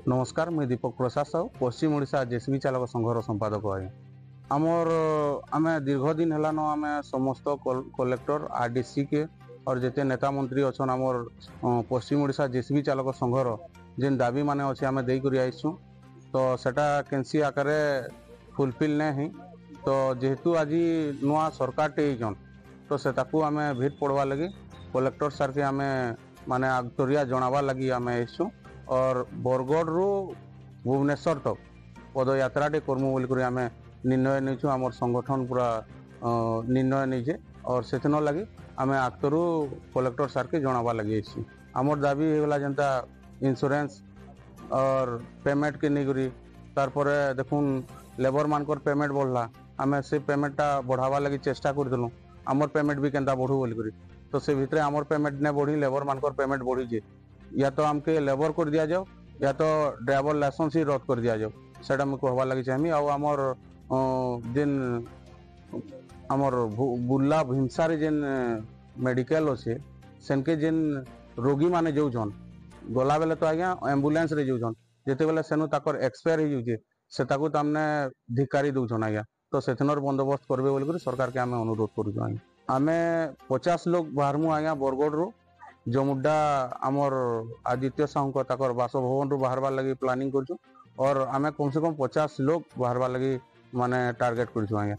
नमस्कार मुझे दीपक प्रसाद साहू पश्चिम ओडिशा जेसीबी चालक संघर संपादक आज्ञा आमर आम दीर्घ दिन है आम समस्त कलेक्टर आरडीसी के और जिते नेता मंत्री अच्छा आमर पश्चिम ओडिशा जेसीबी चालक संघर जेन दाबी माने अच्छे आम देकर आईसु तो सेटा केनसी आकार फुलफिल नहीं तो जेहेतु आज नुआ सरकार टेन तो से आम भिट पड़वा लगी कलेक्टर सार के आम माने आगतरिया जनावा लगी आम आईसु और बरगढ़ रु भुवनेश्वर तक पदयात्राटे करमु बोलिक आम निर्णय नहीं आम संगठन पूरा निर्णय नहीं और से लगी आम आक्तरू कलेक्टर सार के जनावा लगी आमर दाबी होगा जनता इंश्योरेंस और पेमेंट के नहीं तार देखुन लेबर मानकर पेमेंट बढ़ला आम से पेमेंटा बढ़ावा लगी चेष्टा करूँ आमर पेमेंट भी केनता बढ़ू बोलिक तो से भितर आमर पेमेंट नहीं बढ़ी लेबर मानकर पेमेंट बढ़ी या तो आमके लेबर कर दिया जाओ या तो ड्राइवर लाइसेंस ही रद्द कर दिया जाओ सेटा मुझे कहवा लगी चाहिए आमर जेन आमर बुर्ला भीमसार जेन मेडिकल अच्छे सेनके जेन रोगी माने जाऊन गला बेले तो आज्ञा एम्बुलेंस रे जाऊन जिते बेले सेनु ताकर एक्सपायर हो जाऊे से तामने धिकारी दौन आज्ञा तो से बंदोबस्त करबे बोल सरकार के आम अनुरोध करूँ आम 50 लोग बाहरमु आज्ञा बरगढ़ रु जमुड्डा आमर आदित्य साहू ताकर बासभवन रु बाहरबार लगी प्लानिंग कर और आम कम से कम 50 लोग बाहरबार लगी माने टार्गेट कर आज्ञा।